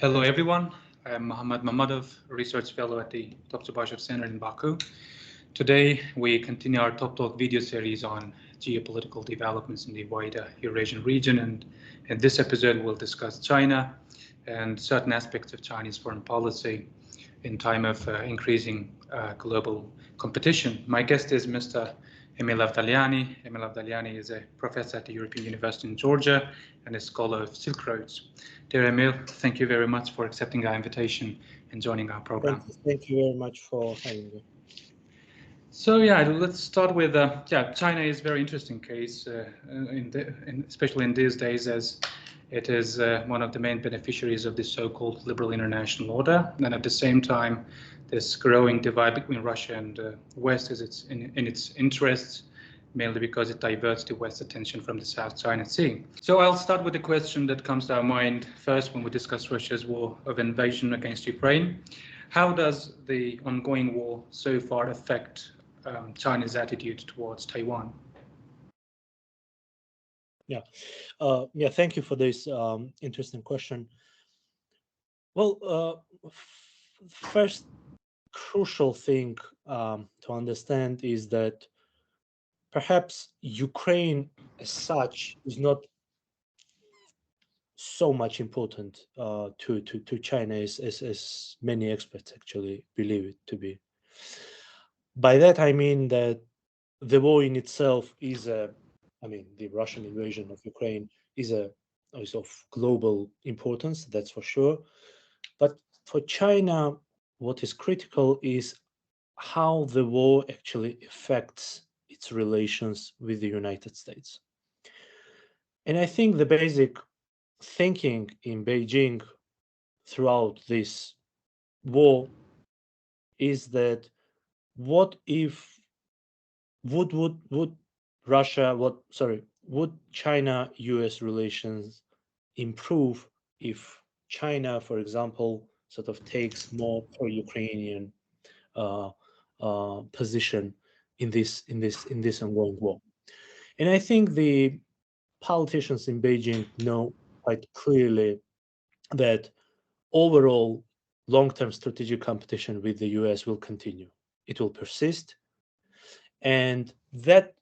Hello, everyone. I'm Mahammad Mammadov, Research Fellow at the TOPTALK Center in Baku. Today, we continue our TOPTALK video series on geopolitical developments in the wider Eurasian region. And in this episode, we'll discuss China and certain aspects of Chinese foreign policy in time of increasing global competition. My guest is Mr. Emil Avdaliani. Emil Avdaliani is a professor at the European University in Georgia and a scholar of Silk Roads. Dear Emil, thank you very much for accepting our invitation and joining our program. Thank you very much for having me. So let's start with China is a very interesting case, especially in these days, as it is one of the main beneficiaries of the so-called liberal international order, and at the same time, this growing divide between Russia and the West is in its interests, mainly because it diverts the West's attention from the South China Sea. So I'll start with the question that comes to our mind first when we discuss Russia's war of invasion against Ukraine. How does the ongoing war so far affect China's attitude towards Taiwan? Thank you for this interesting question. Well, first crucial thing to understand is that perhaps Ukraine as such is not so much important to China as many experts actually believe it to be. By that I mean that the war in itself is the Russian invasion of Ukraine is of global importance, that's for sure. But for China, what is critical is how the war actually affects its relations with the United States. And I think the basic thinking in Beijing throughout this war is that would China-US relations improve if China, for example, sort of takes more pro-Ukrainian position in this ongoing war? And I think the politicians in Beijing know quite clearly that overall long-term strategic competition with the US will continue. It will persist. And that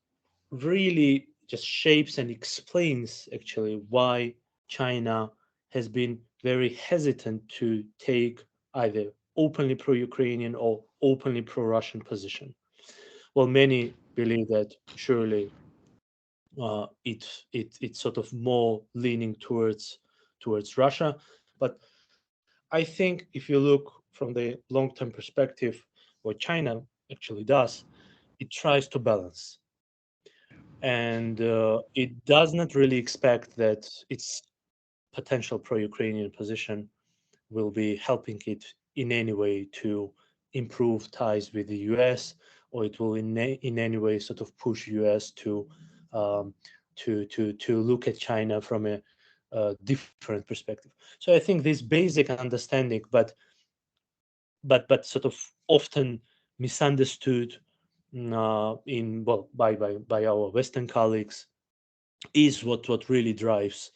really just shapes and explains actually why China has been very hesitant to take either openly pro-Ukrainian or openly pro-Russian position. Well, many believe that surely it's sort of more leaning towards Russia. But I think if you look from the long-term perspective, what China actually does, it tries to balance. And it does not really expect that its potential pro-Ukrainian position will be helping it in any way to improve ties with the US, or it will in any way sort of push US to look at China from a different perspective. So I think this basic understanding, but sort of often misunderstood by our Western colleagues, is what really drives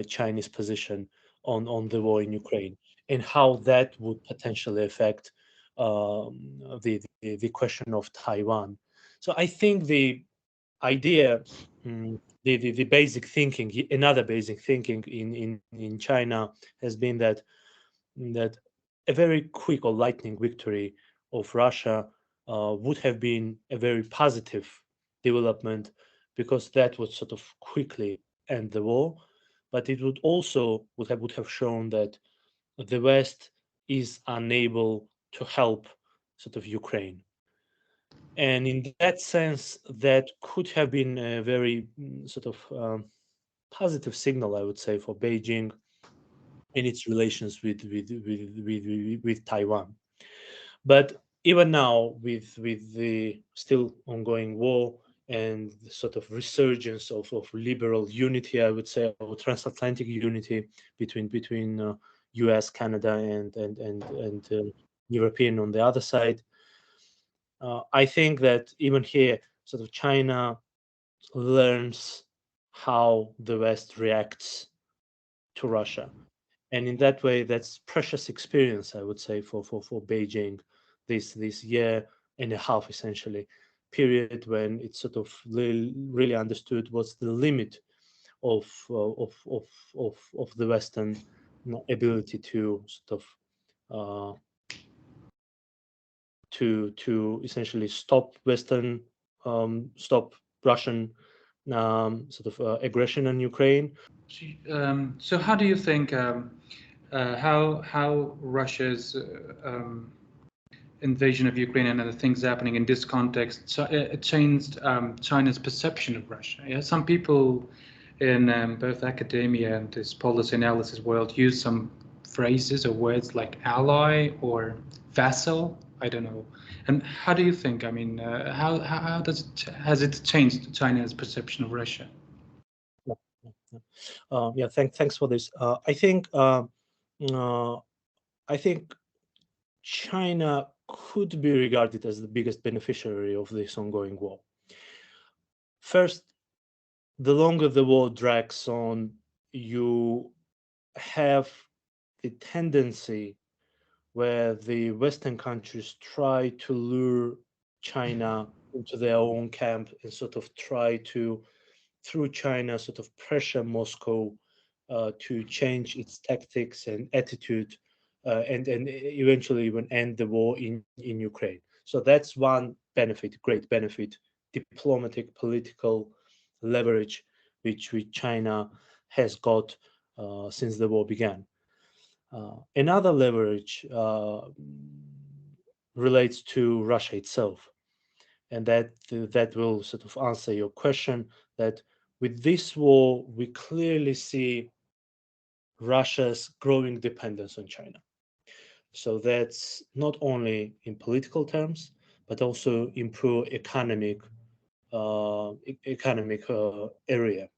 Chinese position on the war in Ukraine, and how that would potentially affect the question of Taiwan. So I think the idea, the basic thinking, another basic thinking in China has been that a very quick or lightning victory of Russia would have been a very positive development, because that would sort of quickly end the war. But it would also would have shown that the West is unable to help sort of Ukraine. And in that sense, that could have been a very sort of positive signal, I would say, for Beijing in its relations with Taiwan. But even now, with the still ongoing war and the sort of resurgence of liberal unity, I would say, or transatlantic unity between U.S., Canada, and European on the other side, I think that even here, sort of China learns how the West reacts to Russia. And in that way, that's precious experience, I would say, for Beijing, this year and a half essentially period when it sort of really understood what's the limit of the Western ability to sort of to essentially stop stop Russian sort of aggression on Ukraine. So how do you think how Russia's invasion of Ukraine and other things happening in this context it changed China's perception of Russia? Yeah, some people in both academia and this policy analysis world use some phrases or words like ally or vassal. I don't know. And how do you think? I mean, how does it has it changed China's perception of Russia? Yeah, thanks for this. I think China could be regarded as the biggest beneficiary of this ongoing war. First, the longer the war drags on, you have the tendency where the Western countries try to lure China into their own camp and sort of try to, through China, sort of pressure Moscow to change its tactics and attitude, and eventually even end the war in Ukraine. So that's one benefit, great benefit, diplomatic, political leverage, which China has got since the war began. Another leverage relates to Russia itself, and that will sort of answer your question. That with this war, we clearly see Russia's growing dependence on China. So that's not only in political terms, but also in pure economic area.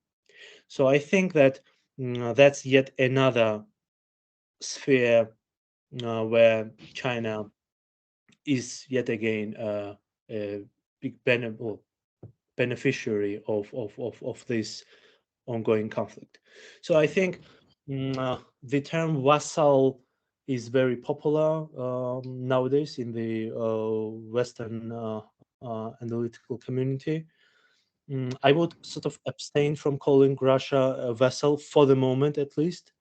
So I think that that's yet another sphere where China is yet again a big beneficiary of this ongoing conflict. So I think the term vassal is very popular nowadays in the Western analytical community. I would sort of abstain from calling Russia a vassal for the moment, at least,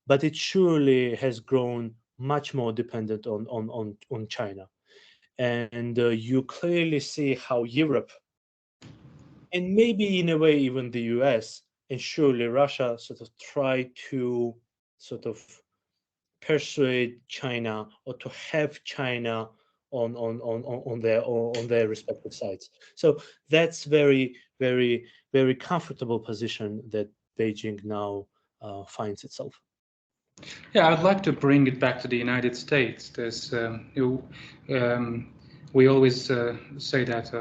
but it surely has grown much more dependent on China. And you clearly see how Europe, and maybe in a way even the US, and surely Russia, sort of try to sort of persuade China or to have China on their respective sides. So that's very comfortable position that Beijing now finds itself. Yeah, I'd like to bring it back to the United States. We always say that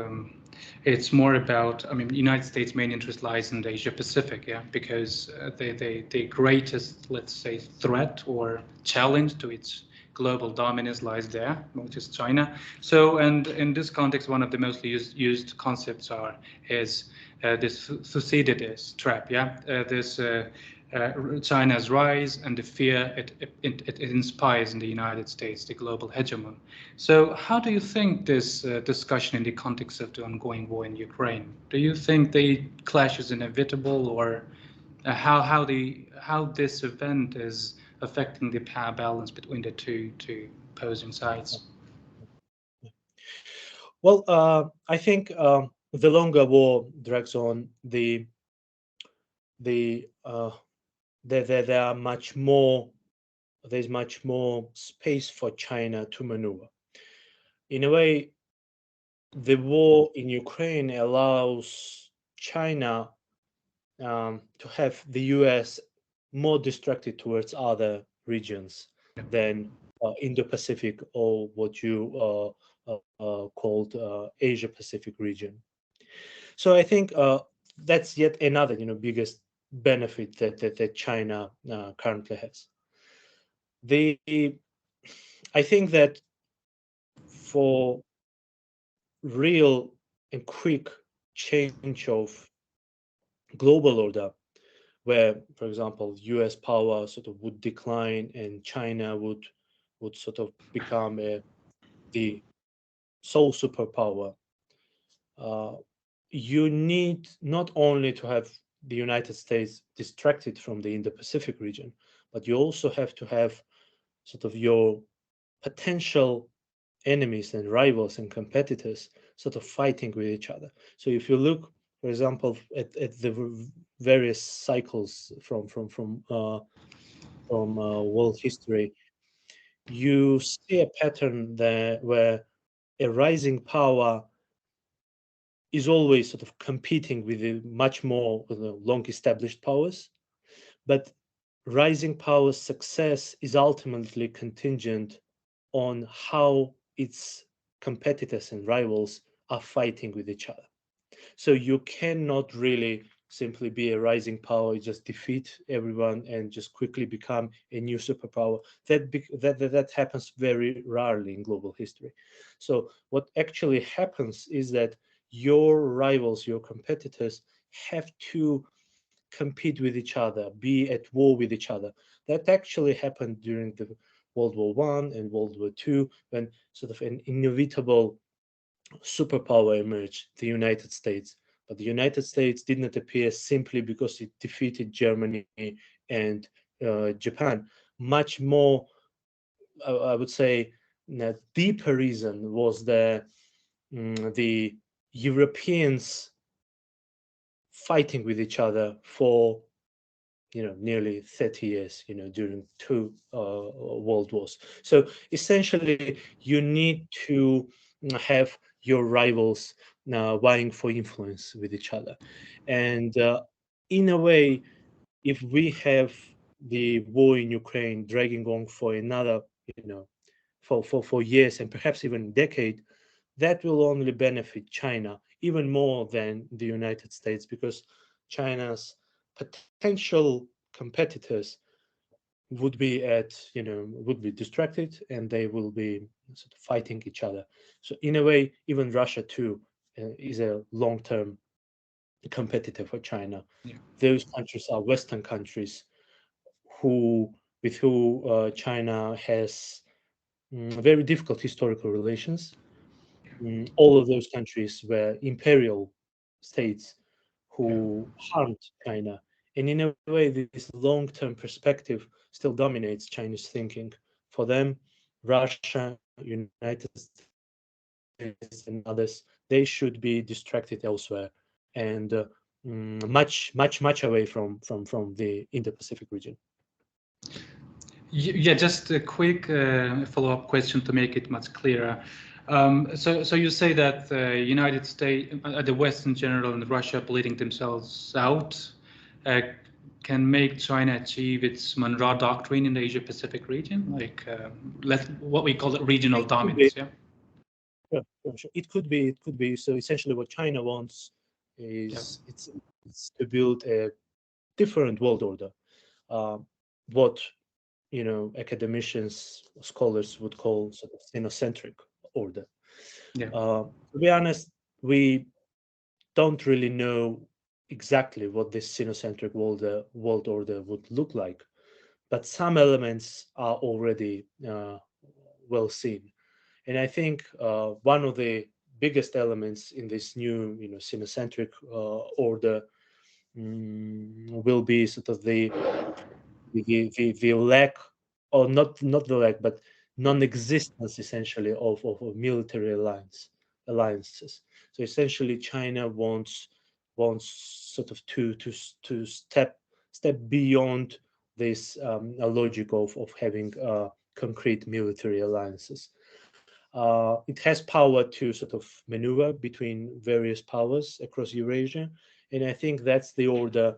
it's more about. I mean, the United States' main interest lies in the Asia Pacific, yeah, because the greatest, let's say, threat or challenge to its global dominance lies there, which is China. So, and in this context, one of the mostly used concepts is this Thucydides trap, yeah, this. China's rise and the fear it inspires in the United States, the global hegemon. So how do you think this discussion in the context of the ongoing war in Ukraine, do you think the clash is inevitable, or how this event is affecting the power balance between the two opposing sides? Well, I think the longer war drags on, there are much more. There's much more space for China to maneuver. In a way, the war in Ukraine allows China to have the US more distracted towards other regions than Indo-Pacific, or what you called Asia Pacific region. So I think that's yet another, biggest benefit that China currently has. I think that for real and quick change of global order, where, for example, US power sort of would decline and China would sort of become the sole superpower. Uh, you need not only to have the United States distracted from the Indo-Pacific region, but you also have to have sort of your potential enemies and rivals and competitors sort of fighting with each other. So if you look, for example, at the various cycles from world history, you see a pattern there where a rising power is always sort of competing with the much more long established powers, but rising power's success is ultimately contingent on how its competitors and rivals are fighting with each other. So you cannot really simply be a rising power, just defeat everyone and just quickly become a new superpower. That happens very rarely in global history. So what actually happens is that your rivals, your competitors, have to compete with each other, be at war with each other. That actually happened during the World War One and World War Two, when sort of an inevitable superpower emerged, the United States. But the United States did not appear simply because it defeated Germany and Japan. Much more, I would say, a deeper reason was the Europeans fighting with each other for nearly 30 years, during two world wars. So essentially, you need to have your rivals vying for influence with each other. And in a way, if we have the war in Ukraine dragging on for another, for years and perhaps even a decade, that will only benefit China even more than the United States, because China's potential competitors would be distracted and they will be sort of fighting each other. So in a way, even Russia too is a long-term competitor for China. Yeah. Those countries are Western countries who with who China has very difficult historical relations. All of those countries were imperial states Yeah. who harmed China. And in a way, this long-term perspective still dominates Chinese thinking. For them, Russia, United States, and others, they should be distracted elsewhere and much away from the Indo-Pacific region. Yeah, just a quick follow-up question to make it much clearer. So you say that the United States, the West in general, and Russia bleeding themselves out uh, can make China achieve its Monroe Doctrine in the Asia-Pacific region, like what we call it regional It could be, dominance. Yeah. sure. It could be. It could be. So essentially, what China wants Yeah. is it's to build a different world order. What academicians, scholars would call sort of xenocentric order. Yeah. To be honest, we don't really know exactly what this xenocentric world order would look like, but some elements are already well seen. And I think one of the biggest elements in this new, xenocentric order will be sort of the lack, or not the lack, but non-existence essentially of military alliances. So essentially, China wants sort of to step beyond this logic of having concrete military alliances. It has power to sort of maneuver between various powers across Eurasia, and I think that's the order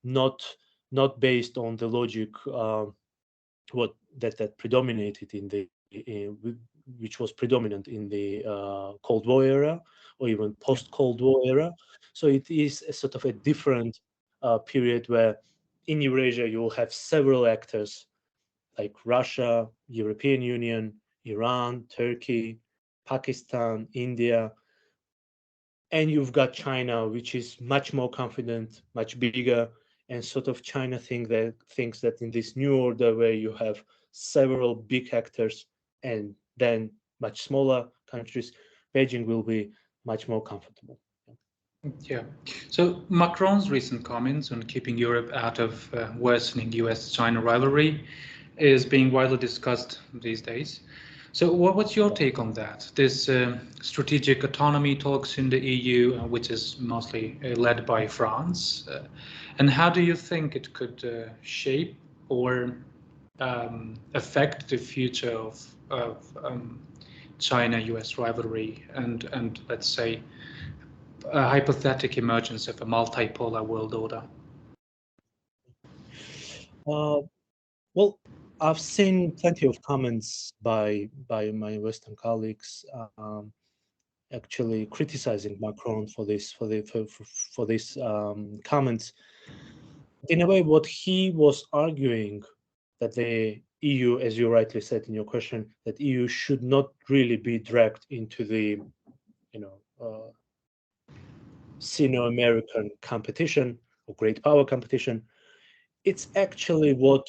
not not based on the logic what that predominated which was predominant in the Cold War era or even Yeah. post Cold War era. So it is a sort of a different period where in Eurasia you will have several actors like Russia, European Union, Iran, Turkey, Pakistan, India, and you've got China, which is much more confident, much bigger, and sort of China thinks that in this new order where you have several big actors and then much smaller countries, Beijing will be much more comfortable. Yeah. So Macron's recent comments on keeping Europe out of worsening US-China rivalry is being widely discussed these days. So what's your take on that? This strategic autonomy talks in the EU, which is mostly led by France. And how do you think it could shape or affect the future of China-US rivalry and let's say a hypothetical emergence of a multipolar world order? Well, I've seen plenty of comments by my Western colleagues actually criticizing Macron for this comments. In a way, what he was arguing that the EU, as you rightly said in your question, that EU should not really be dragged into the Sino-American competition or great power competition. It's actually what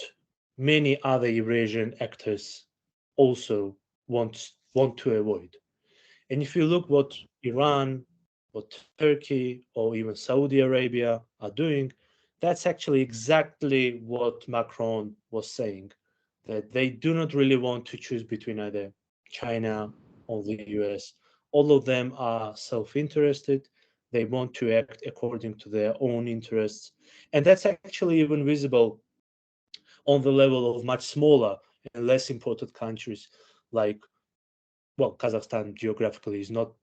many other Eurasian actors also want to avoid. And if you look what Iran, what Turkey, or even Saudi Arabia are doing, that's actually exactly what Macron was saying, that they do not really want to choose between either China or the US. All of them are self-interested. They want to act according to their own interests. And that's actually even visible on the level of much smaller and less important countries like, well, Kazakhstan geographically is not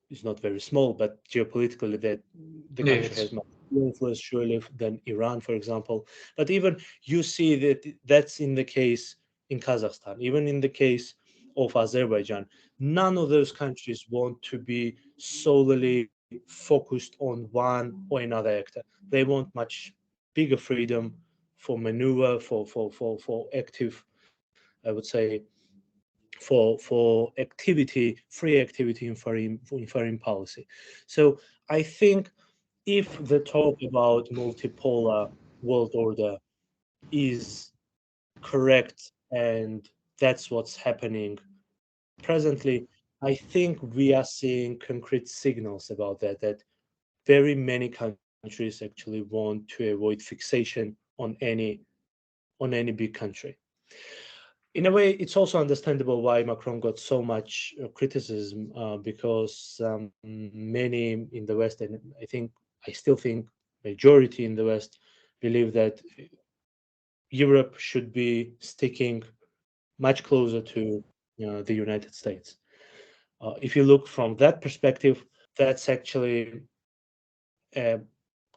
very small, but geopolitically the country has much more influence surely than Iran, for example. But even you see that that's in the case in Kazakhstan, even in the case of Azerbaijan. None of those countries want to be solely focused on one or another actor. They want much bigger freedom for maneuver, for active, I would say, for activity, free activity in foreign policy. So I think if the talk about multipolar world order is correct and that's what's happening presently, I think we are seeing concrete signals about that very many countries actually want to avoid fixation on any big country. In a way, it's also understandable why Macron got so much criticism because many in the West, and I still think majority in the West, believe that Europe should be sticking much closer to the United States. If you look from that perspective, that's actually a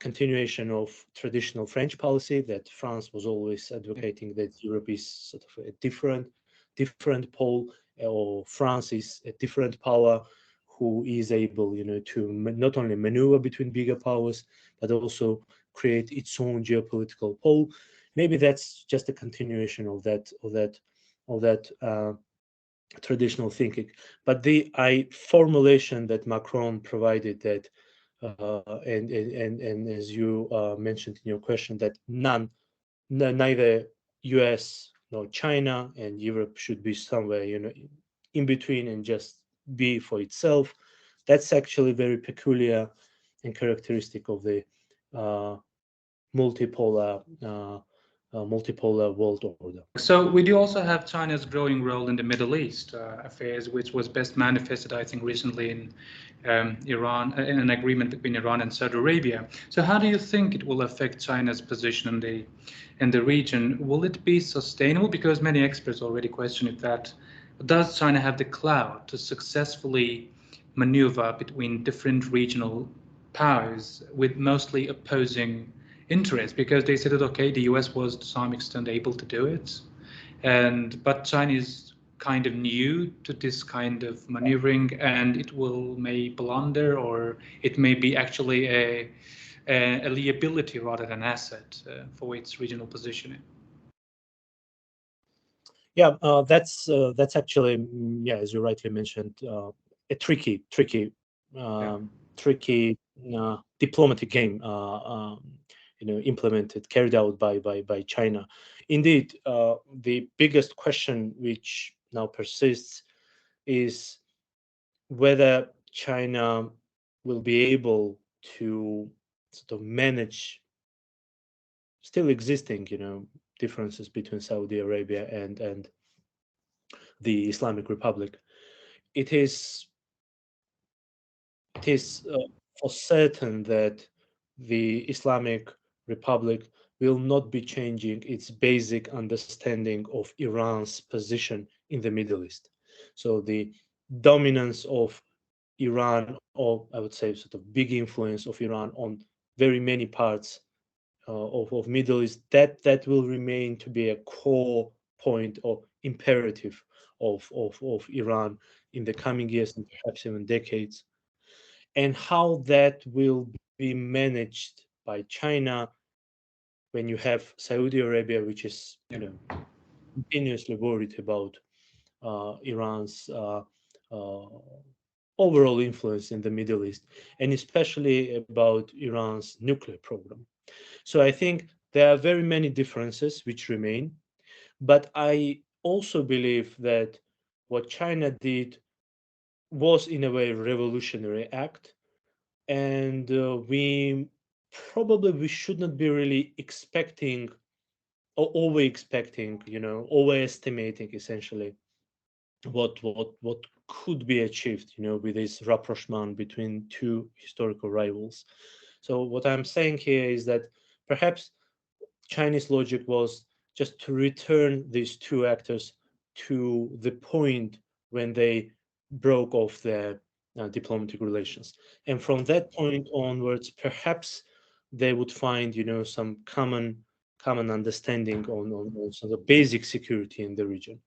continuation of traditional French policy that France was always advocating that Europe is sort of a different pole, or France is a different power who is able, to not only maneuver between bigger powers but also create its own geopolitical pole. Maybe that's just a continuation of that traditional thinking. But the formulation that Macron provided that and as you mentioned in your question, that neither US nor China and Europe should be somewhere in between and just be for itself. That's actually very peculiar and characteristic of the multipolar world order. So we do also have China's growing role in the Middle East affairs, which was best manifested, I think, recently in Iran, in an agreement between Iran and Saudi Arabia. So how do you think it will affect China's position in the region? Will it be sustainable? Because many experts already question if that. Does China have the clout to successfully maneuver between different regional powers with mostly opposing interests? Because they said that, okay, the US was to some extent able to do it, but China is kind of new to this kind of maneuvering, and it may blunder, or it may be actually a liability rather than asset for its regional positioning. Yeah, that's actually, as you rightly mentioned, a tricky diplomatic game, carried out by China. Indeed, the biggest question which now persists is whether China will be able to sort of manage still existing, differences between Saudi Arabia and the Islamic Republic. It is for certain that the Islamic Republic will not be changing its basic understanding of Iran's position in the Middle East. So the dominance of Iran, or I would say sort of big influence of Iran on very many parts of Middle East, that will remain to be a core point or imperative of Iran in the coming years and perhaps even decades. And how that will be managed by China when you have Saudi Arabia, which is continuously worried about Iran's overall influence in the Middle East, and especially about Iran's nuclear program. So I think there are very many differences which remain, but I also believe that what China did was in a way a revolutionary act, and we should not be really expecting or overestimating essentially what could be achieved, with this rapprochement between two historical rivals. So what I'm saying here is that perhaps Chinese logic was just to return these two actors to the point when they broke off their diplomatic relations, and from that point onwards, perhaps they would find, some common understanding on sort of basic security in the region.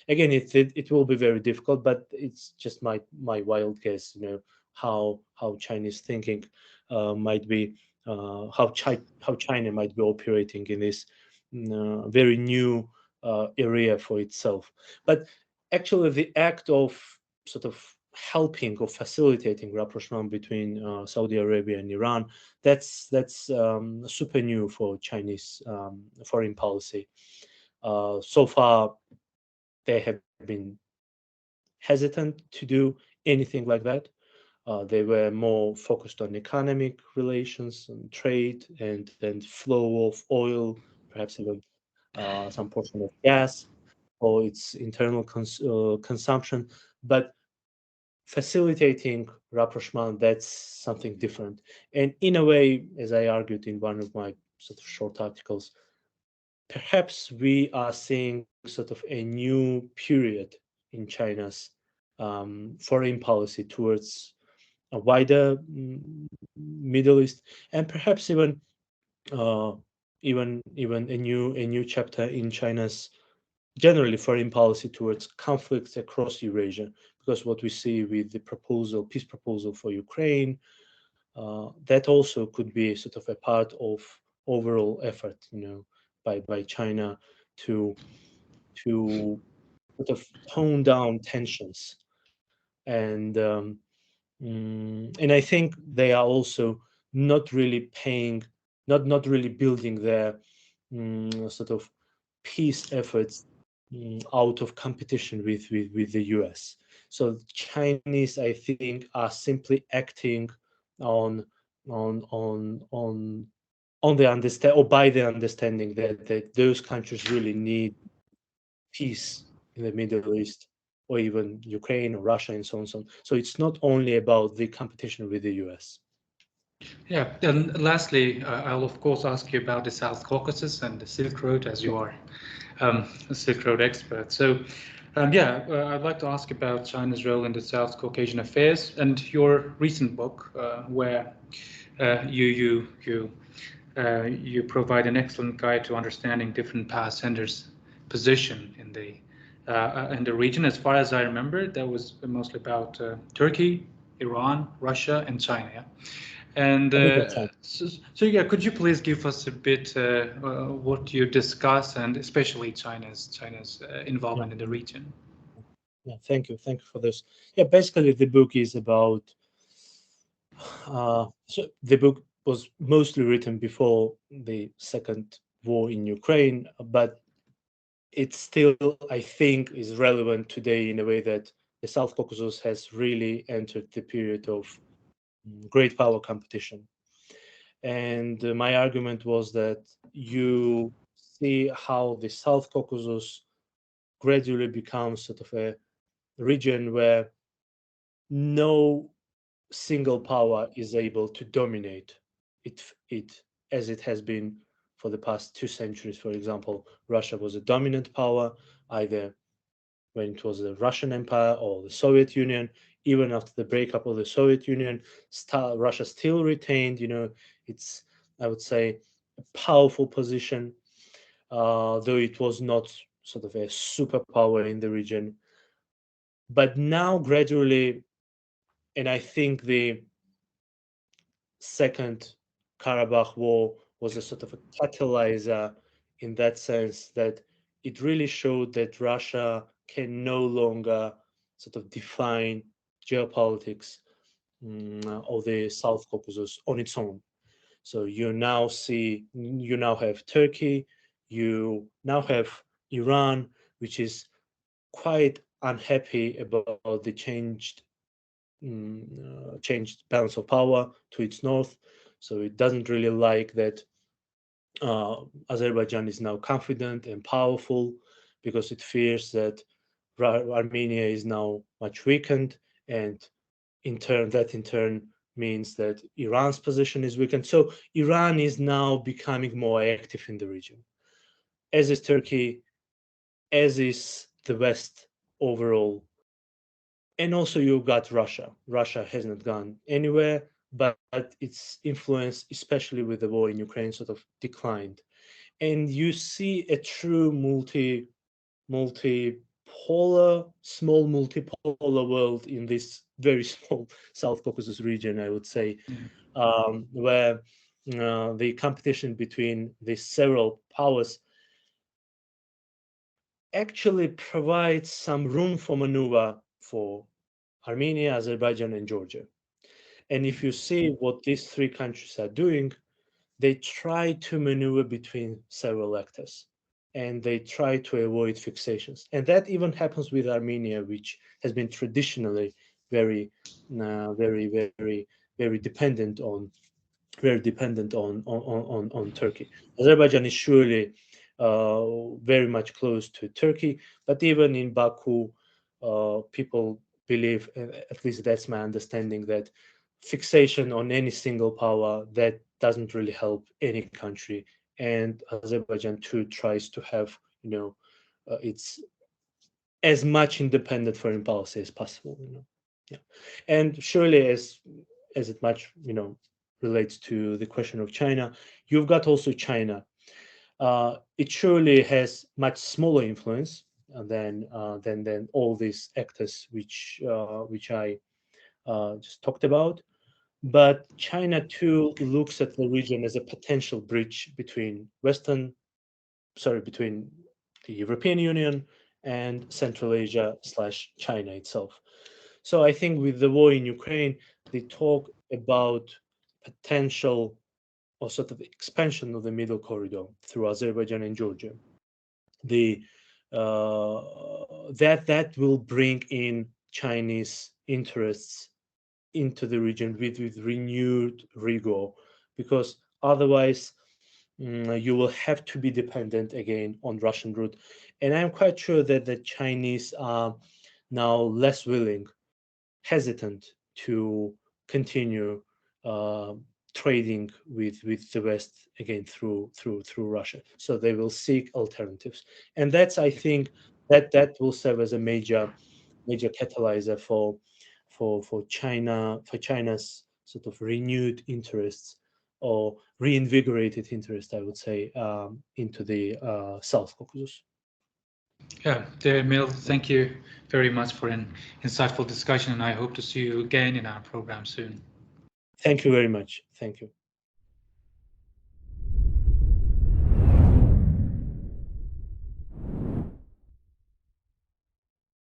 Again, it will be very difficult, but it's just my wild guess, how Chinese thinking might be, how China might be operating in this very new area for itself. But actually, the act of sort of helping or facilitating rapprochement between Saudi Arabia and Iran, that's super new for Chinese foreign policy. So far, they have been hesitant to do anything like that. They were more focused on economic relations and trade and flow of oil, perhaps even some portion of gas for its internal consumption. But facilitating rapprochement, that's something different. And in a way, as I argued in one of my sort of short articles, perhaps we are seeing sort of a new period in China's foreign policy towards a wider Middle East, and perhaps even a new chapter in China's generally foreign policy towards conflicts across Eurasia. Because what we see with the peace proposal for Ukraine, that also could be sort of a part of overall effort, by China to sort of tone down tensions, and I think they are also not really not really building their sort of peace efforts out of competition with the US. So Chinese, I think, are simply acting on the understand or by the understanding that those countries really need peace in the Middle East, or even Ukraine or Russia and so on. So it's not only about the competition with the US. Yeah, and lastly, I'll of course ask you about the South Caucasus and the Silk Road, as you are a Silk Road expert. So, I'd like to ask about China's role in the South Caucasian affairs and your recent book, where you provide an excellent guide to understanding different power centers' position in the region. As far as I remember, that was mostly about Turkey, Iran, Russia, and China. Yeah? And could you please give us a bit what you discuss, and especially China's involvement in the region? Yeah, thank you for this. Yeah, basically the book is about So the book was mostly written before the second war in Ukraine, but it still, I think, is relevant today in a way that the South Caucasus has really entered the period of great power competition. And my argument was that you see how the South Caucasus gradually becomes sort of a region where no single power is able to dominate it as it has been for the past 2 centuries. For example, Russia was a dominant power either when it was the Russian Empire or the Soviet Union. Even after the breakup of the Soviet Union, Russia still retained, its, I would say, a powerful position, though it was not sort of a superpower in the region. But now, gradually, and I think the Second Karabakh War was a sort of a catalyzer in that sense that it really showed that Russia can no longer sort of define geopolitics of the South Caucasus on its own. So you now have Turkey, you now have Iran, which is quite unhappy about the changed balance of power to its north. So it doesn't really like that Azerbaijan is now confident and powerful because it fears that Armenia is now much weakened, and that in turn means that Iran's position is weakened. So Iran is now becoming more active in the region, as is Turkey, as is the West overall. And also you've got Russia. Russia has not gone anywhere, but its influence, especially with the war in Ukraine, sort of declined. And you see a true small multipolar world in this very small South Caucasus region, I would say, where the competition between the several powers actually provides some room for maneuver for Armenia, Azerbaijan, and Georgia. And if you see what these three countries are doing, they try to maneuver between several actors and they try to avoid fixations. And that even happens with Armenia, which has been traditionally very, very, very, very dependent on Turkey. Azerbaijan is surely very much close to Turkey, but even in Baku, people believe, at least that's my understanding, that fixation on any single power that doesn't really help any country. And Azerbaijan too tries to have, its as much independent foreign policy as possible. Yeah, and surely as it much relates to the question of China, you've got also China. It surely has much smaller influence than all these actors which I just talked about. But China too looks at the region as a potential bridge between between the European Union and Central Asia / China itself. So I think with the war in Ukraine, they talk about potential or sort of expansion of the middle corridor through Azerbaijan and Georgia. The that will bring in Chinese interests into the region with renewed rigor, because otherwise you will have to be dependent again on Russian route. And I'm quite sure that the Chinese are now less willing, hesitant to continue uh, trading with the West again through Russia. So they will seek alternatives, and that's, I think, that will serve as a major catalyzer for China's sort of renewed interests or reinvigorated interest, I would say, into the South Caucasus. Yeah, dear Emil, thank you very much for an insightful discussion, and I hope to see you again in our program soon. Thank you very much. Thank you.